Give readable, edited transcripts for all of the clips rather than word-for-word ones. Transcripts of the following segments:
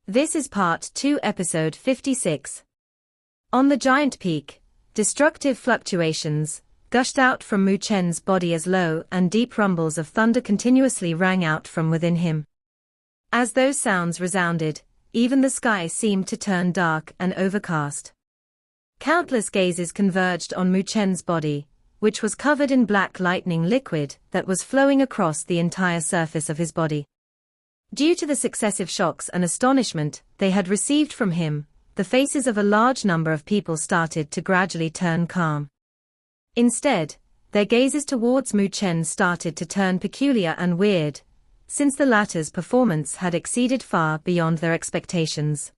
This is Part 2, Episode 56. On the giant peak, destructive fluctuations gushed out from Mu Chen's body as low and deep rumbles of thunder continuously rang out from within him. As those sounds resounded, even the sky seemed to turn dark and overcast. Countless gazes converged on Mu Chen's body, which was covered in black lightning liquid that was flowing across the entire surface of his body. Due to the successive shocks and astonishment they had received from him, the faces of a large number of people started to gradually turn calm. Instead, their gazes towards Mu Chen started to turn peculiar and weird, since the latter's performance had exceeded far beyond their expectations.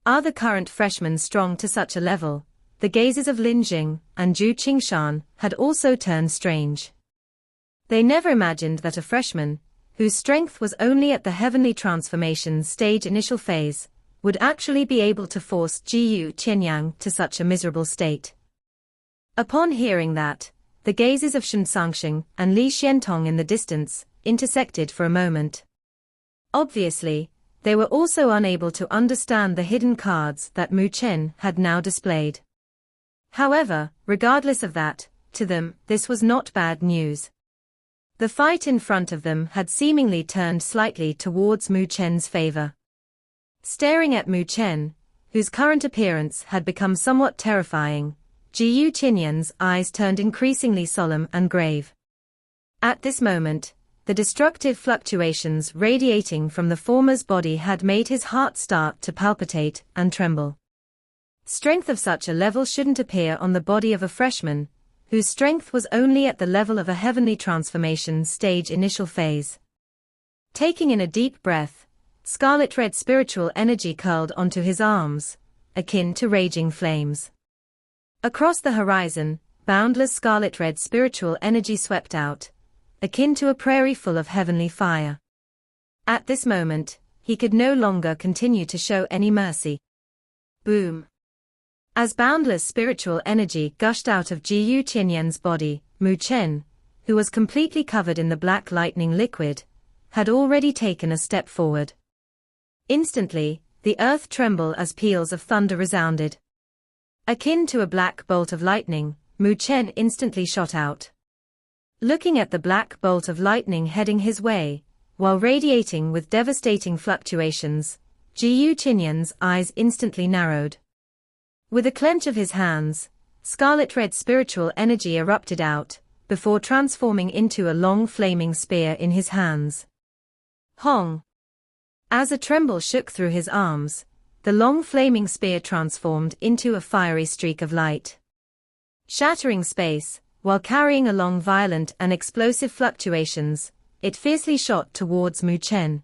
Are the current freshmen strong to such a level? The gazes of Lin Jing and Zhu Qingshan had also turned strange. They never imagined that a freshman, whose strength was only at the heavenly transformation stage initial phase, would actually be able to force Jiyu Qianyang to such a miserable state. Upon hearing that, the gazes of Shen Sangsheng and Li Xiantong in the distance intersected for a moment. Obviously, they were also unable to understand the hidden cards that Mu Chen had now displayed. However, regardless of that, to them, this was not bad news. The fight in front of them had seemingly turned slightly towards Mu Chen's favor. Staring at Mu Chen, whose current appearance had become somewhat terrifying, Jiyu Qianyan's eyes turned increasingly solemn and grave. At this moment, the destructive fluctuations radiating from the former's body had made his heart start to palpitate and tremble. Strength of such a level shouldn't appear on the body of a freshman, whose strength was only at the level of a heavenly transformation stage initial phase. Taking in a deep breath, scarlet-red spiritual energy curled onto his arms, akin to raging flames. Across the horizon, boundless scarlet-red spiritual energy swept out, akin to a prairie full of heavenly fire. At this moment, he could no longer continue to show any mercy. Boom! As boundless spiritual energy gushed out of Jiyu Qianyan's body, Mu Chen, who was completely covered in the black lightning liquid, had already taken a step forward. Instantly, the earth trembled as peals of thunder resounded. Akin to a black bolt of lightning, Mu Chen instantly shot out. Looking at the black bolt of lightning heading his way, while radiating with devastating fluctuations, Jiyu Qianyan's eyes instantly narrowed. With a clench of his hands, scarlet-red spiritual energy erupted out, before transforming into a long flaming spear in his hands. Hong! As a tremble shook through his arms, the long flaming spear transformed into a fiery streak of light. Shattering space, while carrying along violent and explosive fluctuations, it fiercely shot towards Mu Chen.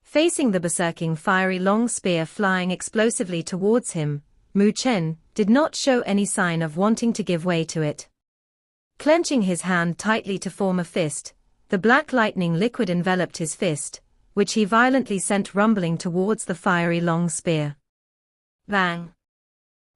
Facing the berserking fiery long spear flying explosively towards him, Mu Chen did not show any sign of wanting to give way to it. Clenching his hand tightly to form a fist, the black lightning liquid enveloped his fist, which he violently sent rumbling towards the fiery long spear. Bang!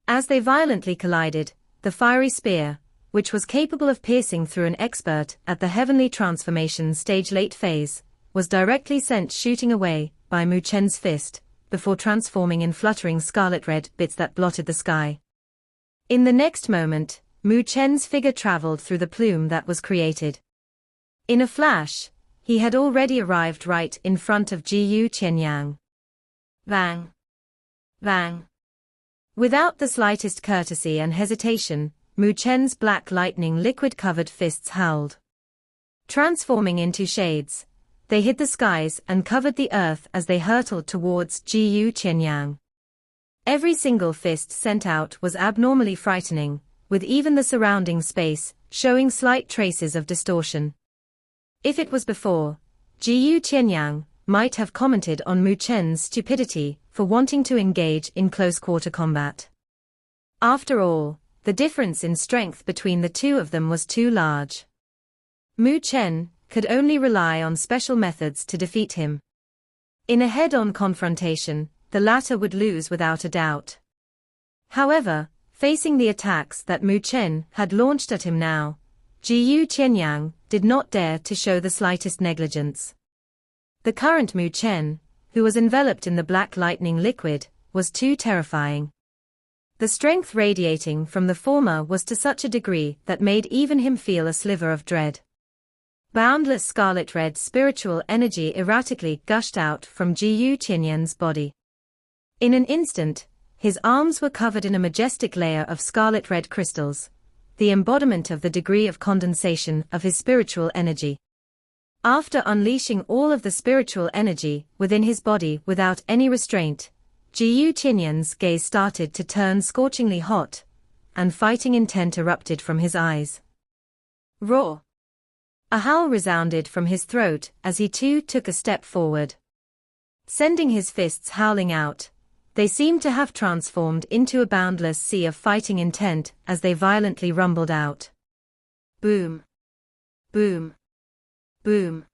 As they violently collided, the fiery spear, which was capable of piercing through an expert at the heavenly transformation stage late phase, was directly sent shooting away by Mu Chen's fist, before transforming in fluttering scarlet-red bits that blotted the sky. In the next moment, Mu Chen's figure traveled through the plume that was created. In a flash, he had already arrived right in front of Jiyu Qianyang. Bang! Bang! Without the slightest courtesy and hesitation, Mu Chen's black lightning liquid-covered fists howled. Transforming into shades, they hid the skies and covered the earth as they hurtled towards Jiyu Qianyang. Every single fist sent out was abnormally frightening, with even the surrounding space showing slight traces of distortion. If it was before, Jiyu Qianyang might have commented on Mu Chen's stupidity for wanting to engage in close-quarter combat. After all, the difference in strength between the two of them was too large. Mu Chen could only rely on special methods to defeat him. In a head-on confrontation, the latter would lose without a doubt. However, facing the attacks that Mu Chen had launched at him now, Jiyu Qianyang did not dare to show the slightest negligence. The current Mu Chen, who was enveloped in the black lightning liquid, was too terrifying. The strength radiating from the former was to such a degree that made even him feel a sliver of dread. Boundless scarlet-red spiritual energy erratically gushed out from Jiyu Qianyan's body. In an instant, his arms were covered in a majestic layer of scarlet-red crystals, the embodiment of the degree of condensation of his spiritual energy. After unleashing all of the spiritual energy within his body without any restraint, Jiyu Qianyan's gaze started to turn scorchingly hot, and fighting intent erupted from his eyes. Roar! A howl resounded from his throat as he too took a step forward. Sending his fists howling out, they seemed to have transformed into a boundless sea of fighting intent as they violently rumbled out. Boom! Boom! Boom!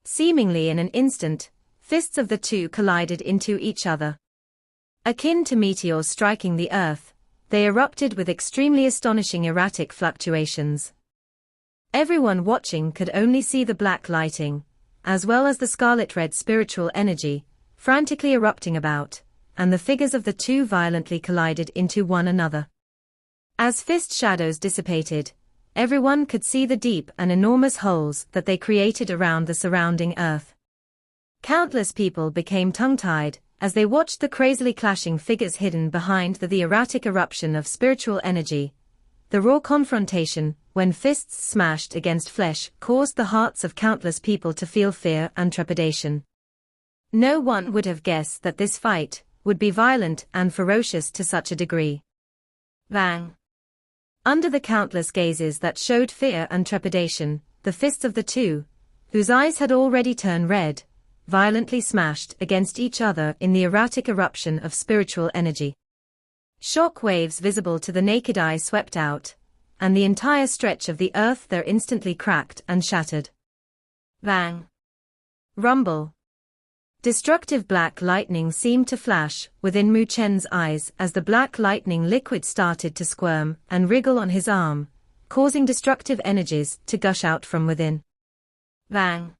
Seemingly in an instant, fists of the two collided into each other. Akin to meteors striking the earth, they erupted with extremely astonishing erratic fluctuations. Everyone watching could only see the black lighting, as well as the scarlet-red spiritual energy, frantically erupting about, and the figures of the two violently collided into one another. As fist shadows dissipated, everyone could see the deep and enormous holes that they created around the surrounding earth. Countless people became tongue-tied as they watched the crazily clashing figures hidden behind the erratic eruption of spiritual energy. The raw confrontation, when fists smashed against flesh, caused the hearts of countless people to feel fear and trepidation. No one would have guessed that this fight would be violent and ferocious to such a degree. Bang! Under the countless gazes that showed fear and trepidation, the fists of the two, whose eyes had already turned red, violently smashed against each other in the erratic eruption of spiritual energy. Shock waves visible to the naked eye swept out, and the entire stretch of the earth there instantly cracked and shattered. Bang! Rumble! Destructive black lightning seemed to flash within Mu Chen's eyes as the black lightning liquid started to squirm and wriggle on his arm, causing destructive energies to gush out from within. Bang!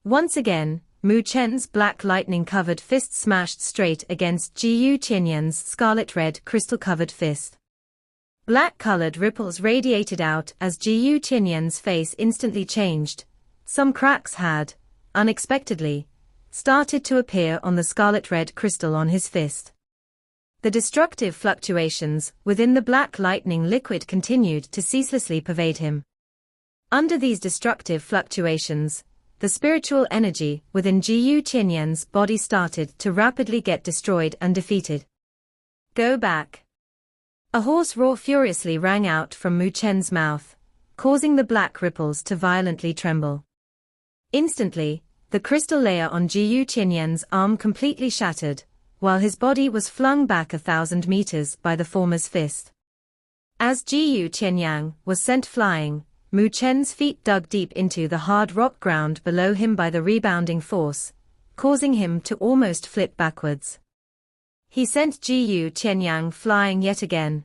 Once again, Mu Chen's black lightning-covered fist smashed straight against Jiyu Qianyan's scarlet-red crystal-covered fist. Black-colored ripples radiated out as Jiyu Qianyan's face instantly changed. Some cracks had, unexpectedly, started to appear on the scarlet-red crystal on his fist. The destructive fluctuations within the black lightning liquid continued to ceaselessly pervade him. Under these destructive fluctuations, the spiritual energy within Jiyu Qianyan's body started to rapidly get destroyed and defeated. Go back! A hoarse roar furiously rang out from Mu Chen's mouth, causing the black ripples to violently tremble. Instantly, the crystal layer on Jiyu Qianyan's arm completely shattered, while his body was flung back 1,000 meters by the former's fist. As Jiyu Qianyan was sent flying, Mu Chen's feet dug deep into the hard rock ground below him by the rebounding force, causing him to almost flip backwards. He sent Jiyu Qianyan flying yet again.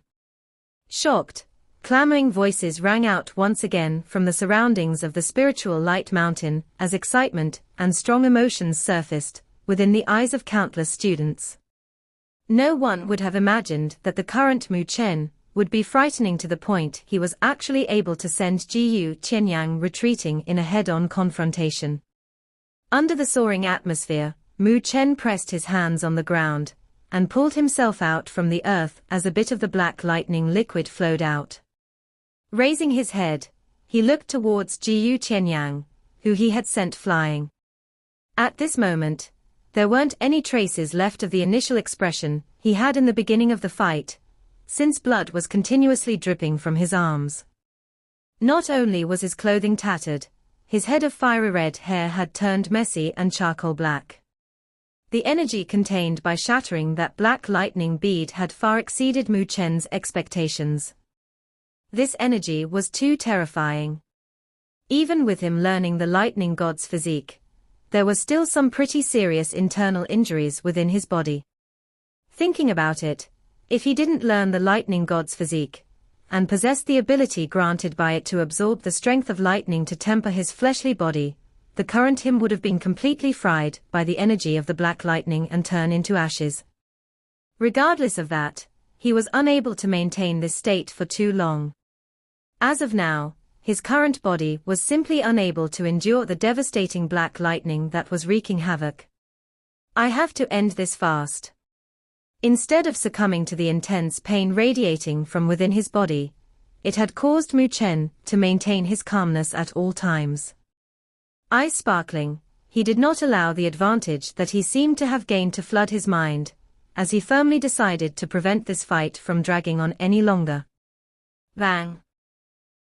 Shocked, clamoring voices rang out once again from the surroundings of the spiritual light mountain as excitement and strong emotions surfaced within the eyes of countless students. No one would have imagined that the current Mu Chen would be frightening to the point he was actually able to send Jiyu Qianyan retreating in a head-on confrontation. Under the soaring atmosphere, Mu Chen pressed his hands on the ground and pulled himself out from the earth as a bit of the black lightning liquid flowed out. Raising his head, he looked towards Jiyu Qianyan, who he had sent flying. At this moment, there weren't any traces left of the initial expression he had in the beginning of the fight, since blood was continuously dripping from his arms. Not only was his clothing tattered, his head of fiery red hair had turned messy and charcoal black. The energy contained by shattering that black lightning bead had far exceeded Mu Chen's expectations. This energy was too terrifying. Even with him learning the lightning god's physique, there were still some pretty serious internal injuries within his body. Thinking about it, if he didn't learn the lightning god's physique, and possessed the ability granted by it to absorb the strength of lightning to temper his fleshly body, the current him would have been completely fried by the energy of the black lightning and turn into ashes. Regardless of that, he was unable to maintain this state for too long. As of now, his current body was simply unable to endure the devastating black lightning that was wreaking havoc. I have to end this fast. Instead of succumbing to the intense pain radiating from within his body, it had caused Mu Chen to maintain his calmness at all times. Eyes sparkling, he did not allow the advantage that he seemed to have gained to flood his mind, as he firmly decided to prevent this fight from dragging on any longer. Bang!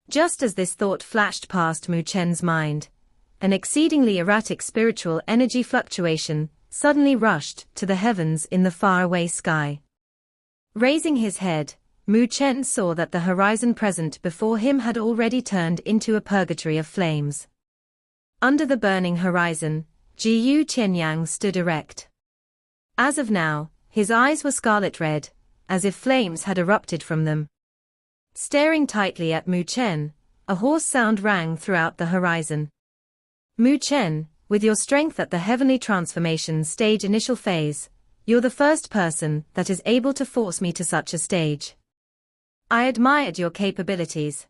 Just as this thought flashed past Mu Chen's mind, an exceedingly erratic spiritual energy fluctuation suddenly rushed to the heavens in the faraway sky. Raising his head, Mu Chen saw that the horizon present before him had already turned into a purgatory of flames. Under the burning horizon, Jiyu Qianyang stood erect. As of now, his eyes were scarlet red, as if flames had erupted from them. Staring tightly at Mu Chen, a hoarse sound rang throughout the horizon. Mu Chen, with your strength at the heavenly transformation stage initial phase, you're the first person that is able to force me to such a stage. I admired your capabilities.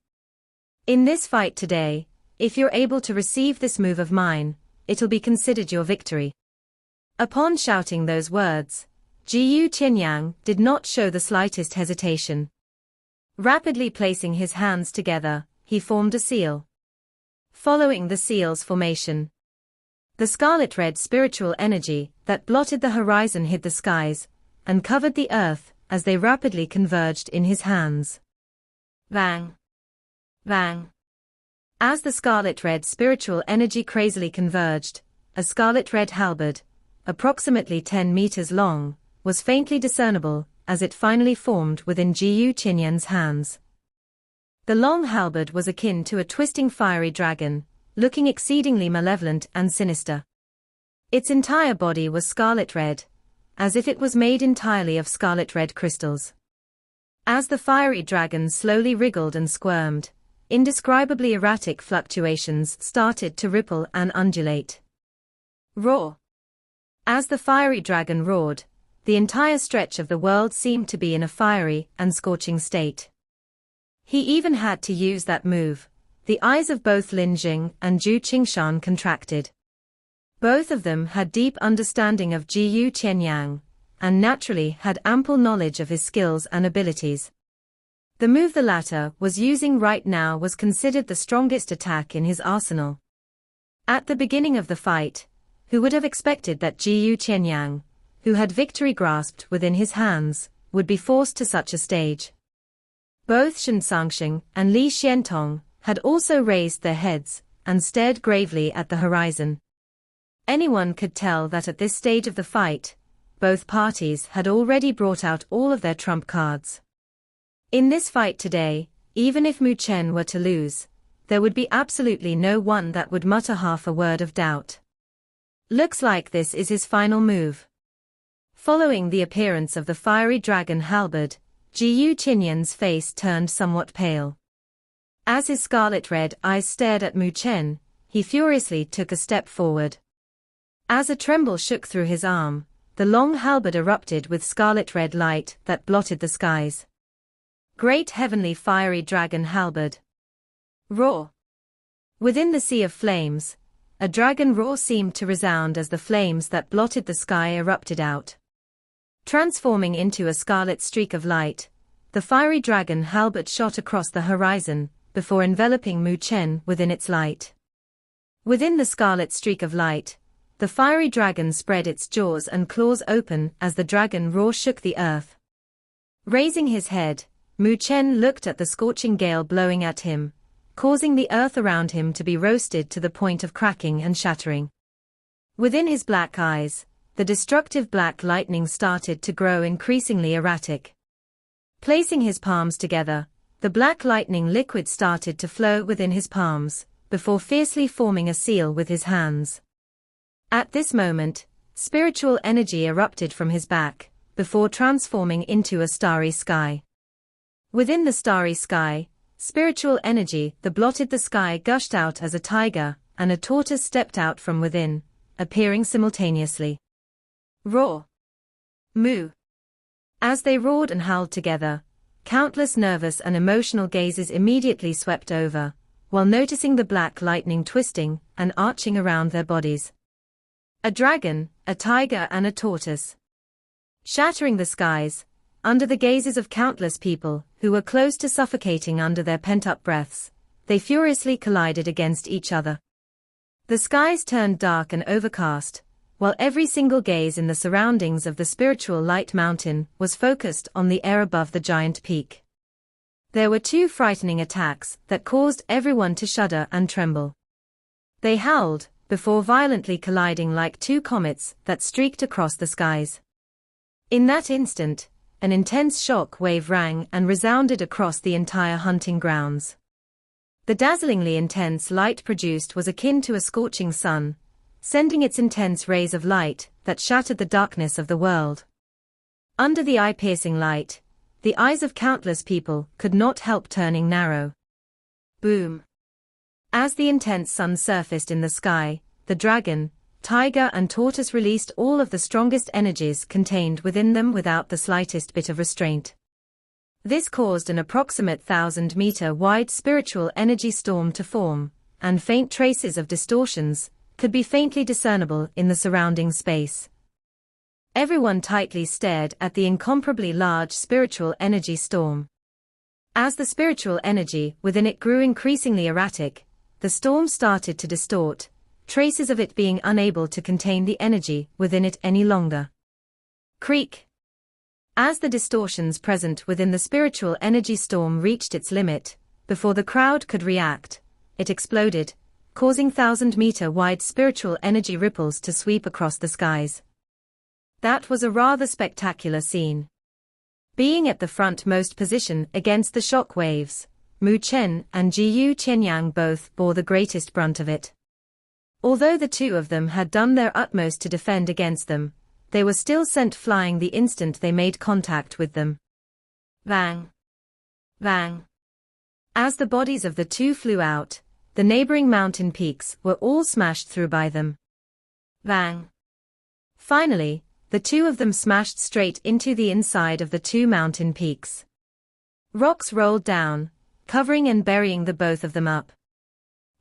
In this fight today, if you're able to receive this move of mine, it'll be considered your victory. Upon shouting those words, Jiyu Qianyang did not show the slightest hesitation. Rapidly placing his hands together, he formed a seal. Following the seal's formation, the scarlet-red spiritual energy that blotted the horizon hid the skies and covered the earth as they rapidly converged in his hands. Bang! Bang! As the scarlet-red spiritual energy crazily converged, a scarlet-red halberd, approximately 10 meters long, was faintly discernible as it finally formed within Jiyu Qianyang's hands. The long halberd was akin to a twisting fiery dragon, looking exceedingly malevolent and sinister. Its entire body was scarlet red, as if it was made entirely of scarlet red crystals. As the fiery dragon slowly wriggled and squirmed, indescribably erratic fluctuations started to ripple and undulate. Roar! As the fiery dragon roared, the entire stretch of the world seemed to be in a fiery and scorching state. He even had to use that move. The eyes of both Lin Jing and Zhu Qingshan contracted. Both of them had deep understanding of Jiyu Qianyang, and naturally had ample knowledge of his skills and abilities. The move the latter was using right now was considered the strongest attack in his arsenal. At the beginning of the fight, who would have expected that Jiyu Qianyang, who had victory grasped within his hands, would be forced to such a stage? Both Shen Sangsheng and Li Xiantong had also raised their heads and stared gravely at the horizon. Anyone could tell that at this stage of the fight, both parties had already brought out all of their trump cards. In this fight today, even if Mu Chen were to lose, there would be absolutely no one that would mutter half a word of doubt. Looks like this is his final move. Following the appearance of the fiery dragon halberd, Jiyu Qianyang's face turned somewhat pale. As his scarlet-red eyes stared at Mu Chen, he furiously took a step forward. As a tremble shook through his arm, the long halberd erupted with scarlet-red light that blotted the skies. Great heavenly fiery dragon halberd. Roar! Within the sea of flames, a dragon roar seemed to resound as the flames that blotted the sky erupted out. Transforming into a scarlet streak of light, the fiery dragon halberd shot across the horizon, before enveloping Mu Chen within its light. Within the scarlet streak of light, the fiery dragon spread its jaws and claws open as the dragon roar shook the earth. Raising his head, Mu Chen looked at the scorching gale blowing at him, causing the earth around him to be roasted to the point of cracking and shattering. Within his black eyes, the destructive black lightning started to grow increasingly erratic. Placing his palms together, the black lightning liquid started to flow within his palms, before fiercely forming a seal with his hands. At this moment, spiritual energy erupted from his back, before transforming into a starry sky. Within the starry sky, spiritual energy that blotted the sky gushed out as a tiger, and a tortoise stepped out from within, appearing simultaneously. Roar! Moo! As they roared and howled together, countless nervous and emotional gazes immediately swept over, while noticing the black lightning twisting and arching around their bodies. A dragon, a tiger and a tortoise. Shattering the skies, under the gazes of countless people who were close to suffocating under their pent-up breaths, they furiously collided against each other. The skies turned dark and overcast, while every single gaze in the surroundings of the spiritual light mountain was focused on the air above the giant peak. There were two frightening attacks that caused everyone to shudder and tremble. They howled, before violently colliding like two comets that streaked across the skies. In that instant, an intense shock wave rang and resounded across the entire hunting grounds. The dazzlingly intense light produced was akin to a scorching sun, sending its intense rays of light that shattered the darkness of the world. Under the eye-piercing light, the eyes of countless people could not help turning narrow. Boom! As the intense sun surfaced in the sky, the dragon, tiger and tortoise released all of the strongest energies contained within them without the slightest bit of restraint. This caused an approximate 1,000-meter wide spiritual energy storm to form, and faint traces of distortions could be faintly discernible in the surrounding space. Everyone tightly stared at the incomparably large spiritual energy storm. As the spiritual energy within it grew increasingly erratic, the storm started to distort, traces of it being unable to contain the energy within it any longer. Creak! As the distortions present within the spiritual energy storm reached its limit, before the crowd could react, it exploded, causing 1,000-meter wide spiritual energy ripples to sweep across the skies. That was a rather spectacular scene. Being at the frontmost position against the shock waves, Mu Chen and Jiyu Qianyang both bore the greatest brunt of it. Although the two of them had done their utmost to defend against them, they were still sent flying the instant they made contact with them. Bang! Bang! As the bodies of the two flew out, the neighboring mountain peaks were all smashed through by them. Bang! Finally, the two of them smashed straight into the inside of the two mountain peaks. Rocks rolled down, covering and burying the both of them up.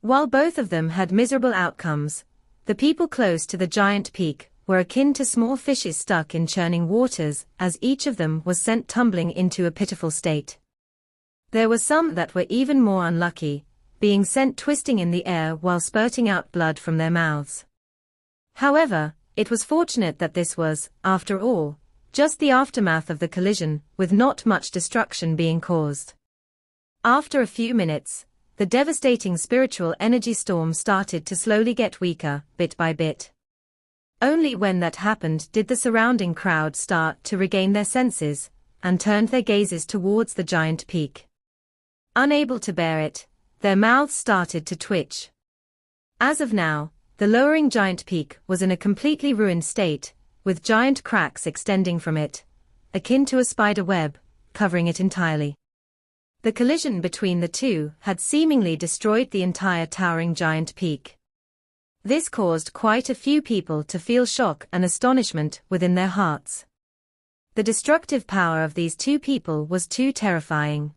While both of them had miserable outcomes, the people close to the giant peak were akin to small fishes stuck in churning waters, as each of them was sent tumbling into a pitiful state. There were some that were even more unlucky, being sent twisting in the air while spurting out blood from their mouths. However, it was fortunate that this was, after all, just the aftermath of the collision, with not much destruction being caused. After a few minutes, the devastating spiritual energy storm started to slowly get weaker, bit by bit. Only when that happened did the surrounding crowd start to regain their senses, and turned their gazes towards the giant peak. Unable to bear it, their mouths started to twitch. As of now, the lowering giant peak was in a completely ruined state, with giant cracks extending from it, akin to a spider web, covering it entirely. The collision between the two had seemingly destroyed the entire towering giant peak. This caused quite a few people to feel shock and astonishment within their hearts. The destructive power of these two people was too terrifying.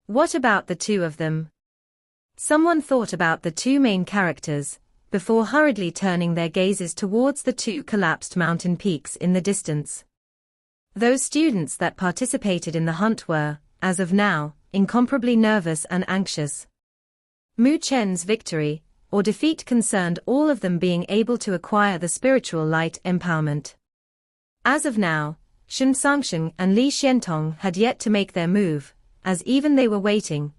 What about the two of them? Someone thought about the two main characters, before hurriedly turning their gazes towards the two collapsed mountain peaks in the distance. Those students that participated in the hunt were, as of now, incomparably nervous and anxious. Mu Chen's victory, or defeat concerned all of them being able to acquire the spiritual light empowerment. As of now, Shun Sangsheng and Li Xiantong had yet to make their move, as even they were waiting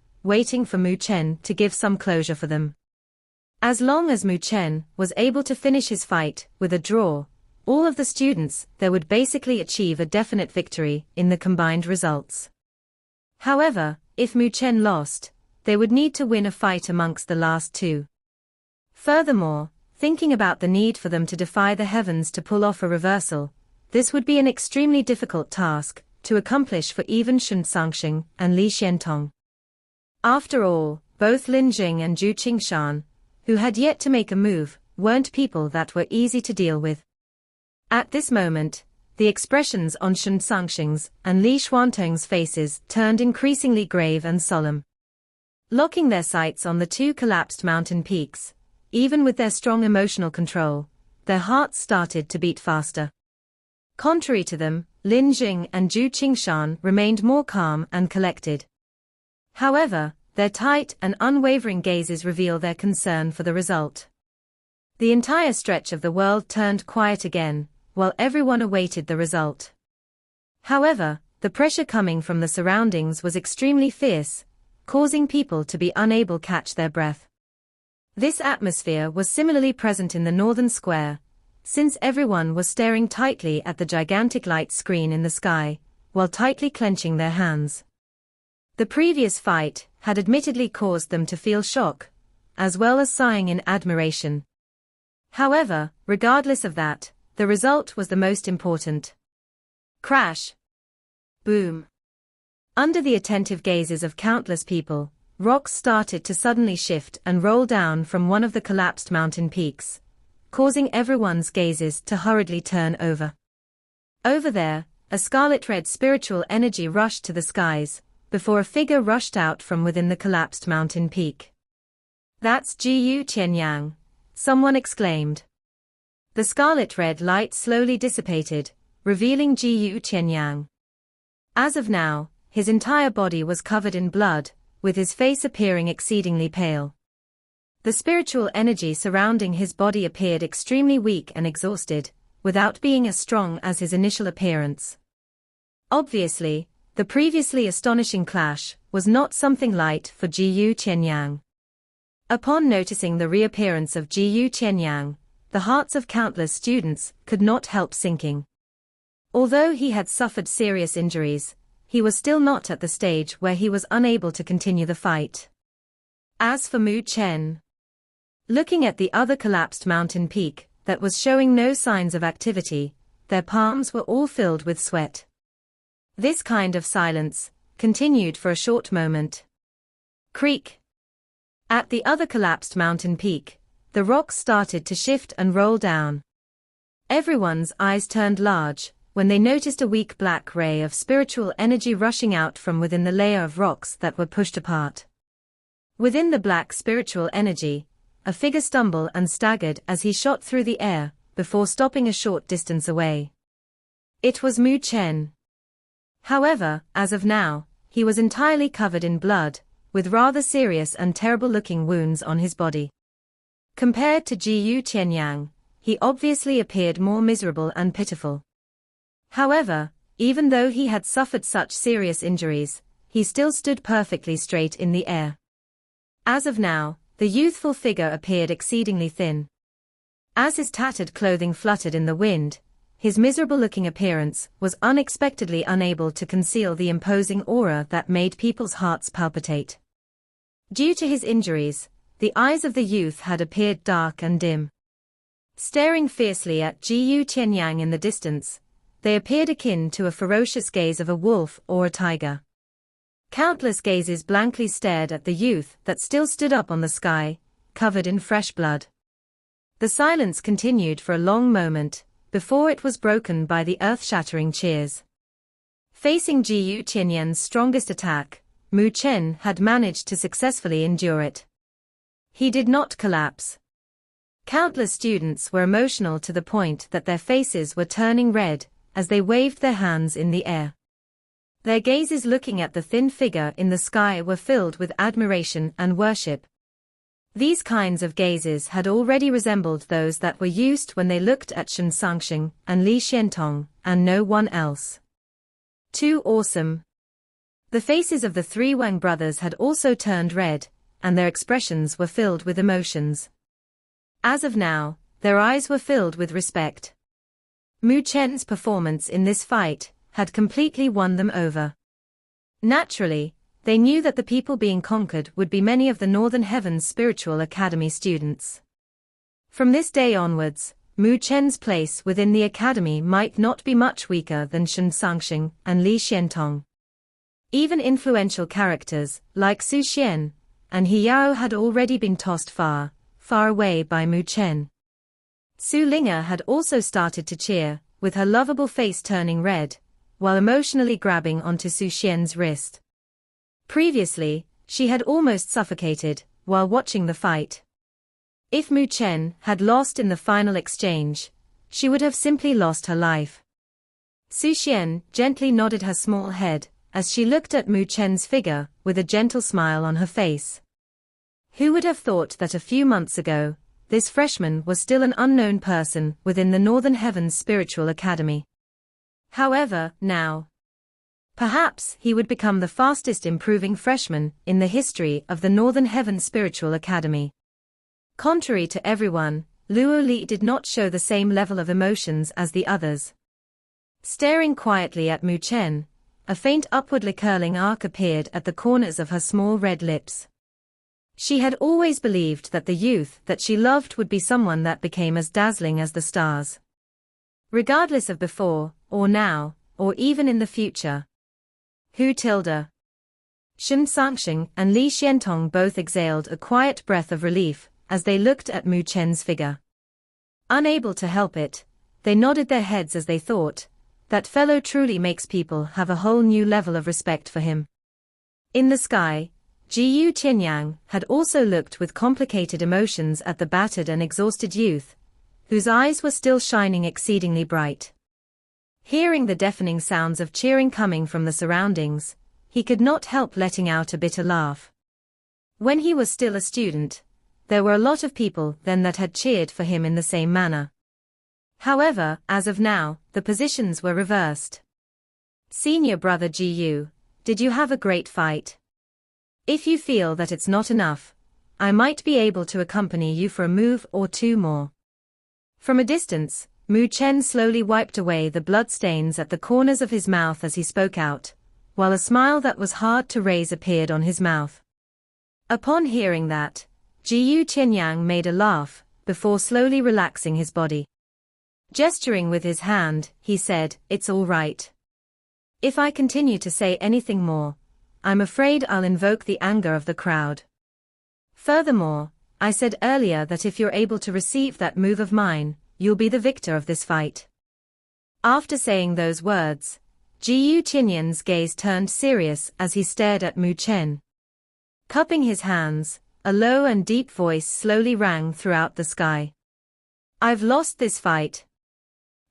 for Mu Chen to give some closure for them. As long as Mu Chen was able to finish his fight with a draw, all of the students there would basically achieve a definite victory in the combined results. However, if Mu Chen lost, they would need to win a fight amongst the last two. Furthermore, thinking about the need for them to defy the heavens to pull off a reversal, this would be an extremely difficult task to accomplish for even Shun Sangsheng and Li Xiantong. After all, both Lin Jing and Zhu Qingshan, who had yet to make a move, weren't people that were easy to deal with. At this moment, the expressions on Shen Sangxing's and Li Xuantong's faces turned increasingly grave and solemn. Locking their sights on the two collapsed mountain peaks, even with their strong emotional control, their hearts started to beat faster. Contrary to them, Lin Jing and Zhu Qingshan remained more calm and collected. However, their tight and unwavering gazes reveal their concern for the result. The entire stretch of the world turned quiet again, while everyone awaited the result. However, the pressure coming from the surroundings was extremely fierce, causing people to be unable to catch their breath. This atmosphere was similarly present in the northern square, since everyone was staring tightly at the gigantic light screen in the sky, while tightly clenching their hands. The previous fight had admittedly caused them to feel shock, as well as sighing in admiration. However, regardless of that, the result was the most important. Crash! Boom! Under the attentive gazes of countless people, rocks started to suddenly shift and roll down from one of the collapsed mountain peaks, causing everyone's gazes to hurriedly turn over. Over there, a scarlet-red spiritual energy rushed to the skies, before a figure rushed out from within the collapsed mountain peak. "That's Jiyu Qianyang," someone exclaimed. The scarlet-red light slowly dissipated, revealing Jiyu Qianyang. As of now, his entire body was covered in blood, with his face appearing exceedingly pale. The spiritual energy surrounding his body appeared extremely weak and exhausted, without being as strong as his initial appearance. Obviously, the previously astonishing clash was not something light for Jiyu Qianyang. Upon noticing the reappearance of Jiyu Qianyang, the hearts of countless students could not help sinking. Although he had suffered serious injuries, he was still not at the stage where he was unable to continue the fight. As for Mu Chen, looking at the other collapsed mountain peak that was showing no signs of activity, their palms were all filled with sweat. This kind of silence continued for a short moment. Creak! At the other collapsed mountain peak, the rocks started to shift and roll down. Everyone's eyes turned large when they noticed a weak black ray of spiritual energy rushing out from within the layer of rocks that were pushed apart. Within the black spiritual energy, a figure stumbled and staggered as he shot through the air, before stopping a short distance away. It was Mu Chen. However, as of now, he was entirely covered in blood, with rather serious and terrible-looking wounds on his body. Compared to Jiyu Qianyang, he obviously appeared more miserable and pitiful. However, even though he had suffered such serious injuries, he still stood perfectly straight in the air. As of now, the youthful figure appeared exceedingly thin. As his tattered clothing fluttered in the wind, his miserable-looking appearance was unexpectedly unable to conceal the imposing aura that made people's hearts palpitate. Due to his injuries, the eyes of the youth had appeared dark and dim. Staring fiercely at Jiyu Qianyang in the distance, they appeared akin to a ferocious gaze of a wolf or a tiger. Countless gazes blankly stared at the youth that still stood up on the sky, covered in fresh blood. The silence continued for a long moment, before it was broken by the earth-shattering cheers. Facing Jiyu Qianyang's strongest attack, Mu Chen had managed to successfully endure it. He did not collapse. Countless students were emotional to the point that their faces were turning red as they waved their hands in the air. Their gazes looking at the thin figure in the sky were filled with admiration and worship. These kinds of gazes had already resembled those that were used when they looked at Shen Sangxing and Li Xiantong, and no one else. Too awesome. The faces of the three Wang brothers had also turned red, and their expressions were filled with emotions. As of now, their eyes were filled with respect. Mu Chen's performance in this fight had completely won them over. Naturally, they knew that the people being conquered would be many of the Northern Heavens Spiritual Academy students. From this day onwards, Mu Chen's place within the academy might not be much weaker than Shen Sangxing and Li Xiantong. Even influential characters, like Su Xian and He Yao had already been tossed far far away by Mu Chen. Su Linga had also started to cheer, with her lovable face turning red, while emotionally grabbing onto Su Xian's wrist. Previously, she had almost suffocated while watching the fight. If Mu Chen had lost in the final exchange, she would have simply lost her life. Su Xian gently nodded her small head as she looked at Mu Chen's figure with a gentle smile on her face. Who would have thought that a few months ago, this freshman was still an unknown person within the Northern Heavens Spiritual Academy? However, now, perhaps he would become the fastest improving freshman in the history of the Northern Heavens Spiritual Academy. Contrary to everyone, Luo Li did not show the same level of emotions as the others. Staring quietly at Mu Chen, a faint upwardly curling arc appeared at the corners of her small red lips. She had always believed that the youth that she loved would be someone that became as dazzling as the stars. Regardless of before, or now, or even in the future. Hu Tilda. Shen Sangxing and Li Xiantong both exhaled a quiet breath of relief as they looked at Mu Chen's figure. Unable to help it, they nodded their heads as they thought, that fellow truly makes people have a whole new level of respect for him. In the sky, Jiyu Qianyang had also looked with complicated emotions at the battered and exhausted youth, whose eyes were still shining exceedingly bright. Hearing the deafening sounds of cheering coming from the surroundings, he could not help letting out a bitter laugh. When he was still a student, there were a lot of people then that had cheered for him in the same manner. However, as of now, the positions were reversed. Senior brother Jiyu, did you have a great fight? If you feel that it's not enough, I might be able to accompany you for a move or two more. From a distance, Mu Chen slowly wiped away the blood stains at the corners of his mouth as he spoke out, while a smile that was hard to raise appeared on his mouth. Upon hearing that, Jiyu Qianyang made a laugh, before slowly relaxing his body. Gesturing with his hand, he said, "It's all right. If I continue to say anything more, I'm afraid I'll invoke the anger of the crowd. Furthermore, I said earlier that if you're able to receive that move of mine, you'll be the victor of this fight." After saying those words, Jiyu Qianyang's gaze turned serious as he stared at Mu Chen. Cupping his hands, a low and deep voice slowly rang throughout the sky. "I've lost this fight."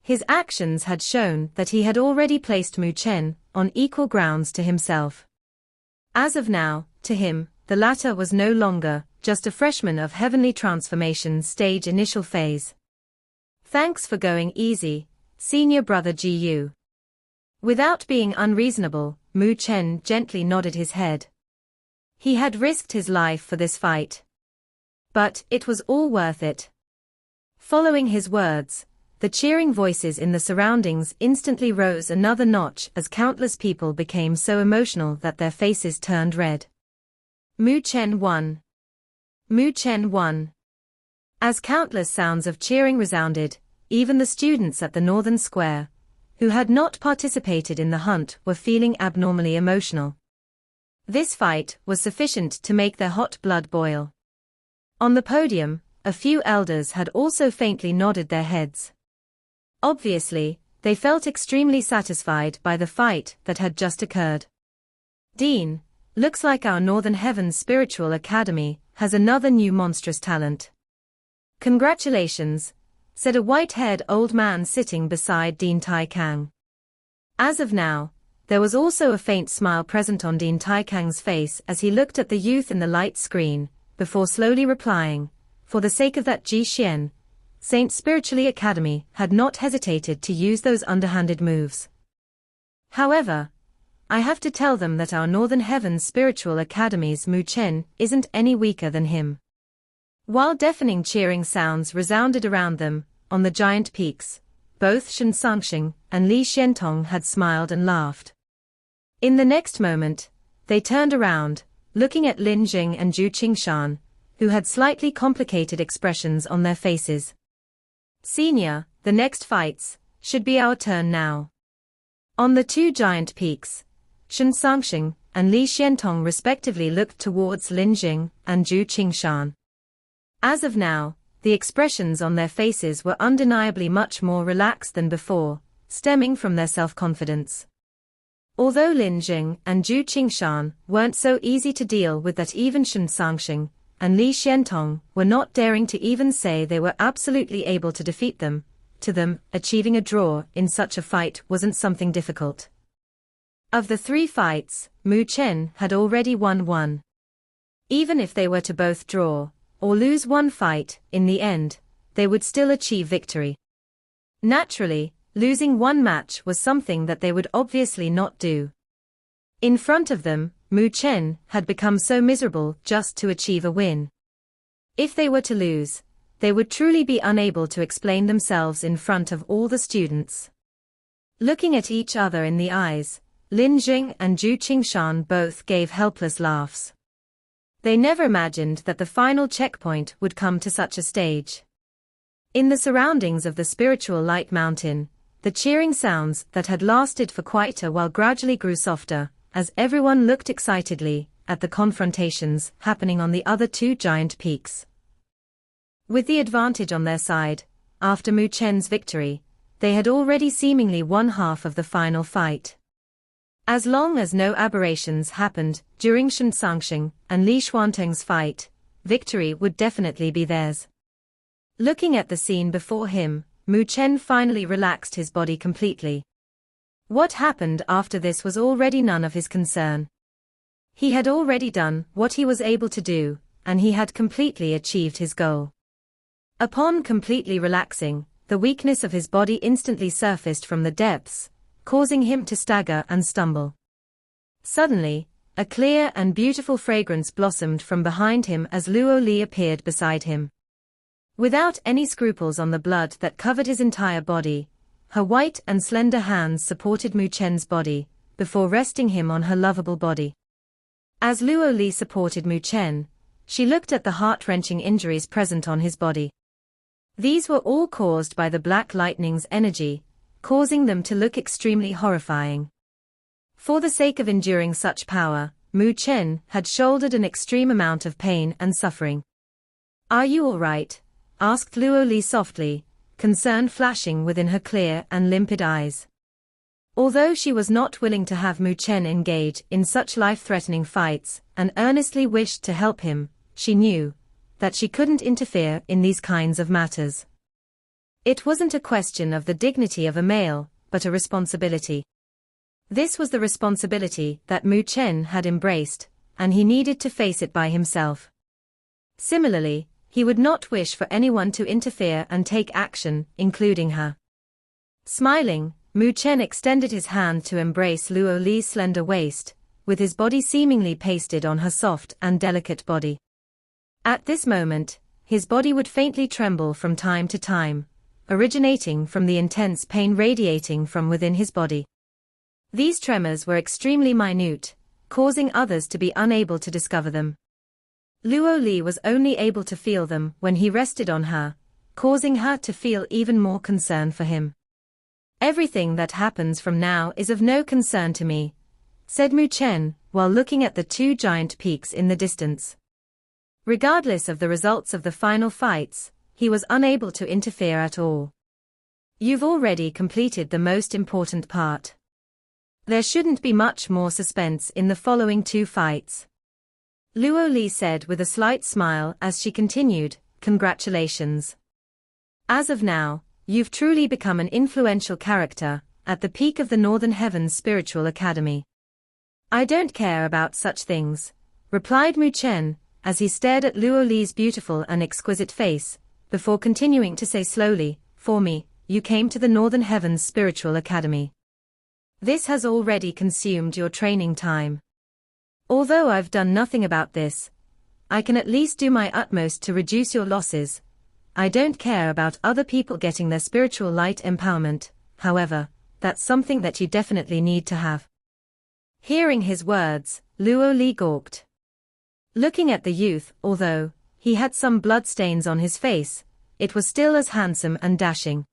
His actions had shown that he had already placed Mu Chen on equal grounds to himself. As of now, to him, the latter was no longer just a freshman of heavenly transformation stage initial phase. "Thanks for going easy, senior brother Jiyu." Without being unreasonable, Mu Chen gently nodded his head. He had risked his life for this fight. But it was all worth it. Following his words, the cheering voices in the surroundings instantly rose another notch as countless people became so emotional that their faces turned red. Mu Chen won. Mu Chen won. As countless sounds of cheering resounded, even the students at the Northern Square, who had not participated in the hunt, were feeling abnormally emotional. This fight was sufficient to make their hot blood boil. On the podium, a few elders had also faintly nodded their heads. Obviously, they felt extremely satisfied by the fight that had just occurred. "Dean, looks like our Northern Heavens Spiritual Academy has another new monstrous talent." "Congratulations," said a white-haired old man sitting beside Dean Taikang. As of now, there was also a faint smile present on Dean Taikang's face as he looked at the youth in the light screen, before slowly replying, "For the sake of that Ji Xian, Saint Spiritually Academy had not hesitated to use those underhanded moves. However, I have to tell them that our Northern Heavens Spiritual Academy's Mu Chen isn't any weaker than him." While deafening cheering sounds resounded around them, on the giant peaks, both Shen Sangxing and Li Xiantong had smiled and laughed. In the next moment, they turned around, looking at Lin Jing and Zhu Qingshan, who had slightly complicated expressions on their faces. "Senior, the next fights should be our turn now." On the two giant peaks, Shen Sangxing and Li Xiantong respectively looked towards Lin Jing and Zhu Qingshan. As of now, the expressions on their faces were undeniably much more relaxed than before, stemming from their self-confidence. Although Lin Jing and Zhu Qingshan weren't so easy to deal with that even Shen Sangxing and Li Xiantong were not daring to even say they were absolutely able to defeat them, to them, achieving a draw in such a fight wasn't something difficult. Of the 3 fights, Mu Chen had already won 1. Even if they were to both draw, or lose 1 fight, in the end, they would still achieve victory. Naturally, losing 1 match was something that they would obviously not do. In front of them, Mu Chen had become so miserable just to achieve a win. If they were to lose, they would truly be unable to explain themselves in front of all the students. Looking at each other in the eyes, Lin Jing and Zhu Qingshan both gave helpless laughs. They never imagined that the final checkpoint would come to such a stage. In the surroundings of the spiritual light mountain, the cheering sounds that had lasted for quite a while gradually grew softer, as everyone looked excitedly at the confrontations happening on the other 2 giant peaks. With the advantage on their side, after Mu Chen's victory, they had already seemingly won half of the final fight. As long as no aberrations happened during Shen Sangxing and Li Xuanteng's fight, victory would definitely be theirs. Looking at the scene before him, Mu Chen finally relaxed his body completely. What happened after this was already none of his concern. He had already done what he was able to do, and he had completely achieved his goal. Upon completely relaxing, the weakness of his body instantly surfaced from the depths, causing him to stagger and stumble. Suddenly, a clear and beautiful fragrance blossomed from behind him as Luo Li appeared beside him. Without any scruples on the blood that covered his entire body, her white and slender hands supported Mu Chen's body, before resting him on her lovable body. As Luo Li supported Mu Chen, she looked at the heart-wrenching injuries present on his body. These were all caused by the Black Lightning's energy, causing them to look extremely horrifying. For the sake of enduring such power, Mu Chen had shouldered an extreme amount of pain and suffering. "Are you all right?" asked Luo Li softly, concern flashing within her clear and limpid eyes. Although she was not willing to have Mu Chen engage in such life-threatening fights and earnestly wished to help him, she knew that she couldn't interfere in these kinds of matters. It wasn't a question of the dignity of a male, but a responsibility. This was the responsibility that Mu Chen had embraced, and he needed to face it by himself. Similarly, he would not wish for anyone to interfere and take action, including her. Smiling, Mu Chen extended his hand to embrace Luo Li's slender waist, with his body seemingly pasted on her soft and delicate body. At this moment, his body would faintly tremble from time to time, originating from the intense pain radiating from within his body. These tremors were extremely minute, causing others to be unable to discover them. Luo Li was only able to feel them when he rested on her, causing her to feel even more concern for him. "Everything that happens from now is of no concern to me," said Mu Chen, while looking at the 2 giant peaks in the distance. Regardless of the results of the final fights, he was unable to interfere at all. "You've already completed the most important part. There shouldn't be much more suspense in the following 2 fights," Luo Li said with a slight smile as she continued, "Congratulations. As of now, you've truly become an influential character at the peak of the Northern Heavens Spiritual Academy." "I don't care about such things," replied Mu Chen, as he stared at Luo Li's beautiful and exquisite face, before continuing to say slowly, "For me, you came to the Northern Heavens Spiritual Academy. This has already consumed your training time. Although I've done nothing about this, I can at least do my utmost to reduce your losses. I don't care about other people getting their spiritual light empowerment, however, that's something that you definitely need to have." Hearing his words, Luo Li gawked. Looking at the youth, although he had some blood stains on his face, it was still as handsome and dashing.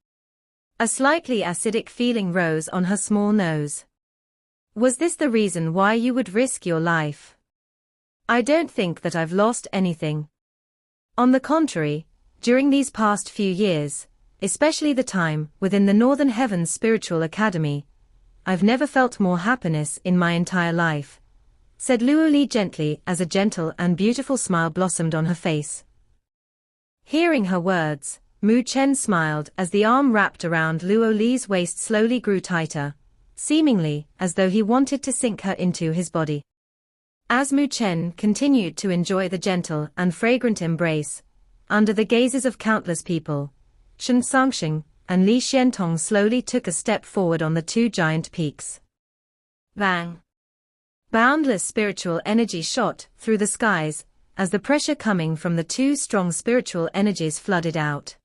A slightly acidic feeling rose on her small nose. "Was this the reason why you would risk your life?" "I don't think that I've lost anything. On the contrary, during these past few years, especially the time within the Northern Heavens Spiritual Academy, I've never felt more happiness in my entire life, said Luo Li gently as a gentle and beautiful smile blossomed on her face. Hearing her words, Mu Chen smiled as the arm wrapped around Luo Li's waist slowly grew tighter, seemingly as though he wanted to sink her into his body. As Mu Chen continued to enjoy the gentle and fragrant embrace, under the gazes of countless people, Shen Sangxing and Li Xiantong slowly took a step forward on the two giant peaks. Bang! Boundless spiritual energy shot through the skies, as the pressure coming from the two strong spiritual energies flooded out.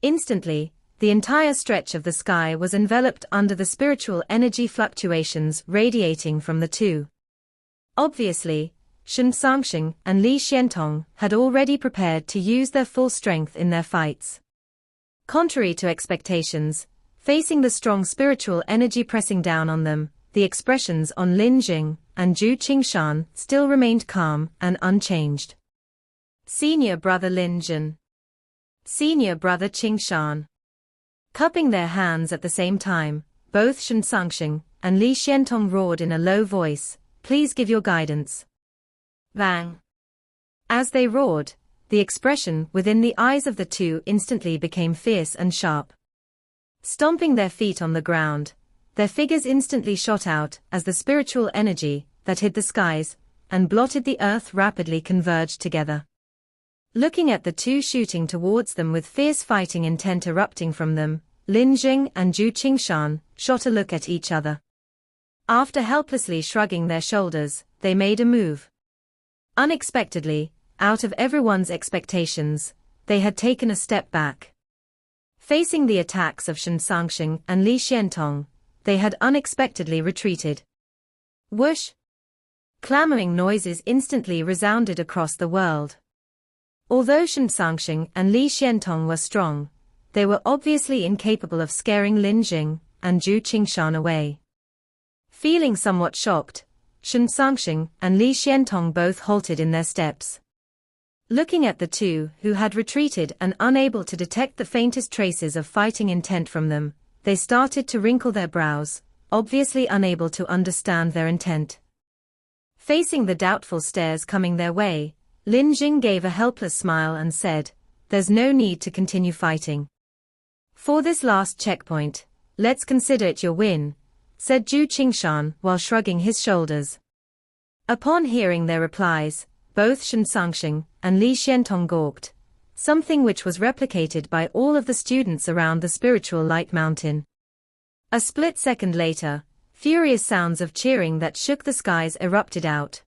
Instantly, the entire stretch of the sky was enveloped under the spiritual energy fluctuations radiating from the two. Obviously, Shen Sangxing and Li Xiantong had already prepared to use their full strength in their fights. Contrary to expectations, facing the strong spiritual energy pressing down on them, the expressions on Lin Jing and Zhu Qingshan still remained calm and unchanged. Senior brother Lin Jin. Senior brother Qingshan. Cupping their hands at the same time, both Shen Sangxing and Li Xiantong roared in a low voice, "Please give your guidance." Bang! As they roared, the expression within the eyes of the two instantly became fierce and sharp. Stomping their feet on the ground, their figures instantly shot out as the spiritual energy that hid the skies and blotted the earth rapidly converged together. Looking at the two shooting towards them with fierce fighting intent erupting from them, Lin Jing and Zhu Qingshan shot a look at each other. After helplessly shrugging their shoulders, they made a move. Unexpectedly, out of everyone's expectations, they had taken a step back. Facing the attacks of Shen Sangxing and Li Xiantong, they had unexpectedly retreated. Whoosh! Clamoring noises instantly resounded across the world. Although Shen Sangxing and Li Xiantong were strong, they were obviously incapable of scaring Lin Jing and Zhu Qingshan away. Feeling somewhat shocked, Shen Sangxing and Li Xiantong both halted in their steps. Looking at the two who had retreated and unable to detect the faintest traces of fighting intent from them, they started to wrinkle their brows, obviously unable to understand their intent. Facing the doubtful stares coming their way, Lin Jing gave a helpless smile and said, "There's no need to continue fighting. For this last checkpoint, let's consider it your win," said Zhu Qingshan while shrugging his shoulders. Upon hearing their replies, both Shen Sangxing and Li Xiantong gawked, something which was replicated by all of the students around the spiritual light mountain. A split second later, furious sounds of cheering that shook the skies erupted out.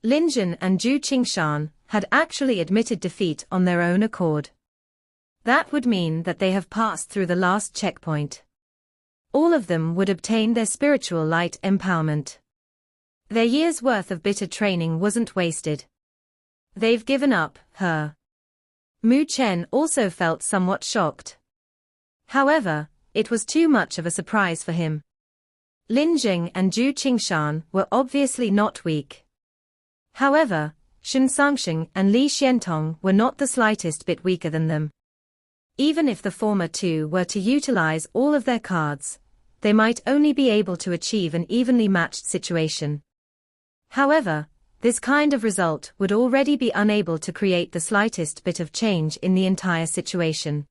Lin Jin and Zhu Qingshan had actually admitted defeat on their own accord. That would mean that they have passed through the last checkpoint. All of them would obtain their spiritual light empowerment. Their year's worth of bitter training wasn't wasted. They've given up, her. Mu Chen also felt somewhat shocked. However, it was too much of a surprise for him. Lin Jing and Zhu Qingshan were obviously not weak. However, Shen Sangxing and Li Xiantong were not the slightest bit weaker than them. Even if the former two were to utilize all of their cards, they might only be able to achieve an evenly matched situation. However, this kind of result would already be unable to create the slightest bit of change in the entire situation.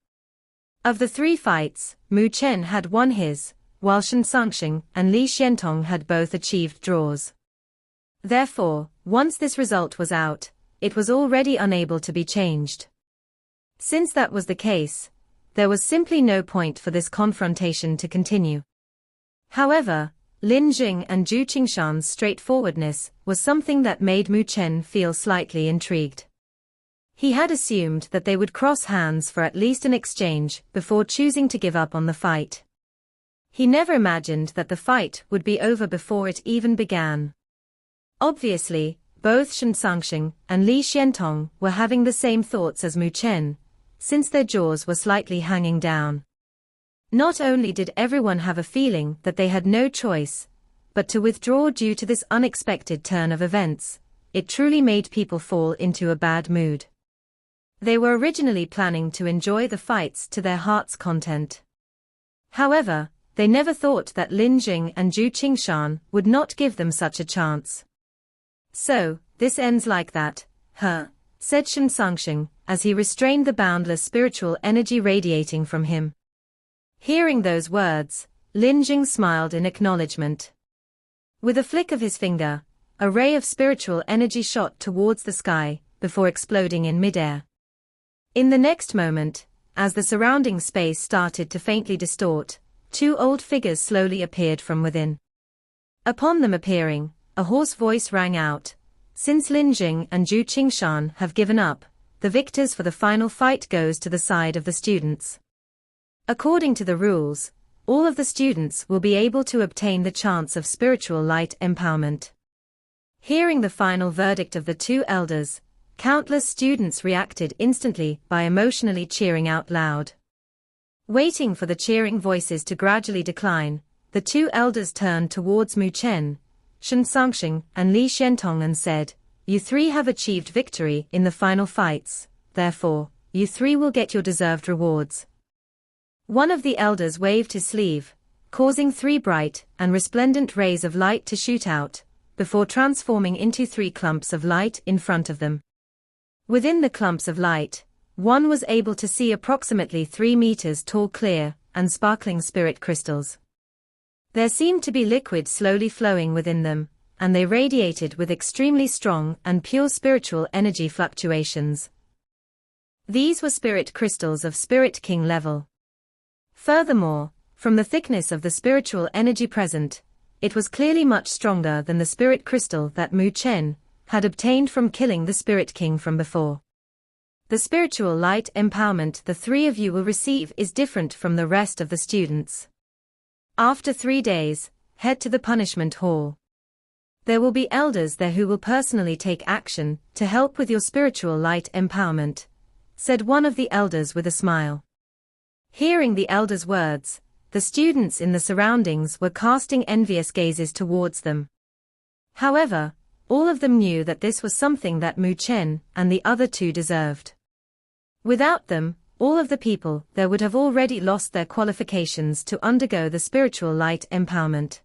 Of the three fights, Mu Chen had won his, while Shen Sangxing and Li Xiantong had both achieved draws. Therefore, once this result was out, it was already unable to be changed. Since that was the case, there was simply no point for this confrontation to continue. However, Lin Jing and Zhu Qingshan's straightforwardness was something that made Mu Chen feel slightly intrigued. He had assumed that they would cross hands for at least an exchange before choosing to give up on the fight. He never imagined that the fight would be over before it even began. Obviously, both Shen Sangxing and Li Xiantong were having the same thoughts as Mu Chen, since their jaws were slightly hanging down. Not only did everyone have a feeling that they had no choice, but to withdraw due to this unexpected turn of events, it truly made people fall into a bad mood. They were originally planning to enjoy the fights to their heart's content. However, they never thought that Lin Jing and Zhu Qingshan would not give them such a chance. So, this ends like that, huh? Said Shen Sangsheng, as he restrained the boundless spiritual energy radiating from him. Hearing those words, Lin Jing smiled in acknowledgement. With a flick of his finger, a ray of spiritual energy shot towards the sky, before exploding in midair. In the next moment, as the surrounding space started to faintly distort, two old figures slowly appeared from within. Upon them appearing, a hoarse voice rang out, "Since Lin Jing and Zhu Qingshan have given up, the victors for the final fight goes to the side of the students. According to the rules, all of the students will be able to obtain the chance of spiritual light empowerment." Hearing the final verdict of the two elders, countless students reacted instantly by emotionally cheering out loud. Waiting for the cheering voices to gradually decline, the two elders turned towards Mu Chen, Shen Sangsheng, and Li Xiantong and said, "You three have achieved victory in the final fights, therefore, you three will get your deserved rewards." One of the elders waved his sleeve, causing three bright and resplendent rays of light to shoot out, before transforming into three clumps of light in front of them. Within the clumps of light, one was able to see approximately 3 meters tall clear and sparkling spirit crystals. There seemed to be liquid slowly flowing within them, and they radiated with extremely strong and pure spiritual energy fluctuations. These were spirit crystals of Spirit King level. Furthermore, from the thickness of the spiritual energy present, it was clearly much stronger than the spirit crystal that Mu Chen had obtained from killing the Spirit King from before. The spiritual light empowerment the three of you will receive is different from the rest of the students. After 3 days, head to the punishment hall. There will be elders there who will personally take action to help with your spiritual light empowerment, said one of the elders with a smile. Hearing the elder's words, the students in the surroundings were casting envious gazes towards them. However, all of them knew that this was something that Mu Chen and the other two deserved. Without them, all of the people there would have already lost their qualifications to undergo the spiritual light empowerment.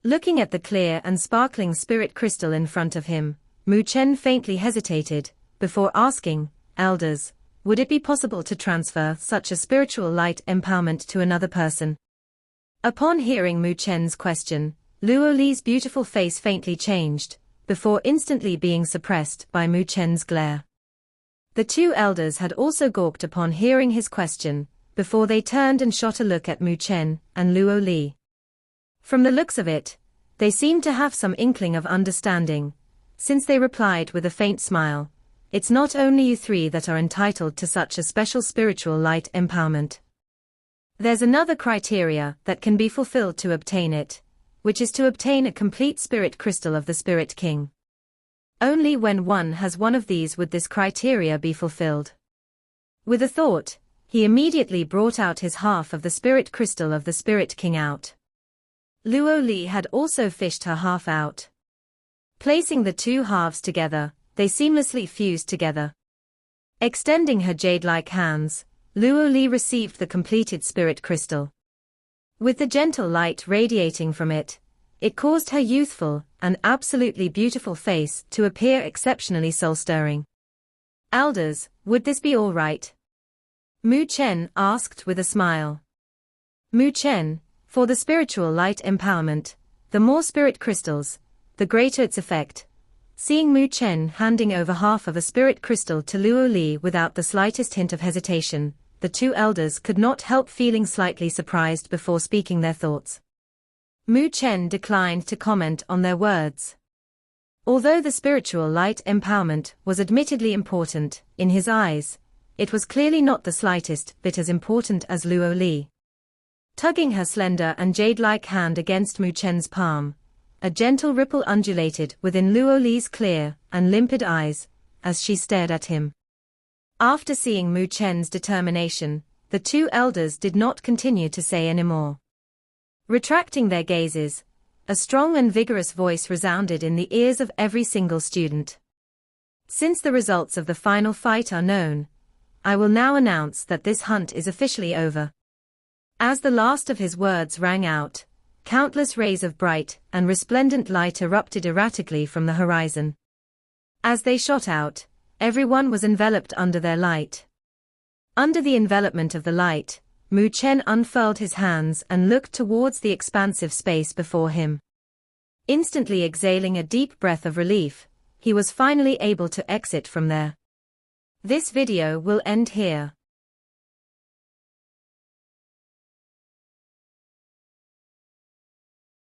Looking at the clear and sparkling spirit crystal in front of him, Mu Chen faintly hesitated, before asking, "Elders, would it be possible to transfer such a spiritual light empowerment to another person?" Upon hearing Mu Chen's question, Luo Li's beautiful face faintly changed, before instantly being suppressed by Mu Chen's glare. The two elders had also gawked upon hearing his question, before they turned and shot a look at Mu Chen and Luo Li. From the looks of it, they seemed to have some inkling of understanding, since they replied with a faint smile, "It's not only you three that are entitled to such a special spiritual light empowerment. There's another criteria that can be fulfilled to obtain it, which is to obtain a complete spirit crystal of the Spirit King. Only when one has one of these would this criteria be fulfilled." With a thought, he immediately brought out his half of the spirit crystal of the Spirit King out. Luo Li had also fished her half out. Placing the two halves together, they seamlessly fused together. Extending her jade-like hands, Luo Li received the completed spirit crystal. With the gentle light radiating from it, it caused her youthful and absolutely beautiful face to appear exceptionally soul-stirring. "Elders, would this be all right?" Mu Chen asked with a smile. Mu Chen, for the spiritual light empowerment, the more spirit crystals, the greater its effect. Seeing Mu Chen handing over half of a spirit crystal to Luo Li without the slightest hint of hesitation, the two elders could not help feeling slightly surprised before speaking their thoughts. Mu Chen declined to comment on their words. Although the spiritual light empowerment was admittedly important, in his eyes, it was clearly not the slightest bit as important as Luo Li. Tugging her slender and jade-like hand against Mu Chen's palm, a gentle ripple undulated within Luo Li's clear and limpid eyes, as she stared at him. After seeing Mu Chen's determination, the two elders did not continue to say any more. Retracting their gazes, a strong and vigorous voice resounded in the ears of every single student. Since the results of the final fight are known, I will now announce that this hunt is officially over. As the last of his words rang out, countless rays of bright and resplendent light erupted erratically from the horizon. As they shot out, everyone was enveloped under their light. Under the envelopment of the light, Mu Chen unfurled his hands and looked towards the expansive space before him. Instantly exhaling a deep breath of relief, he was finally able to exit from there. This video will end here.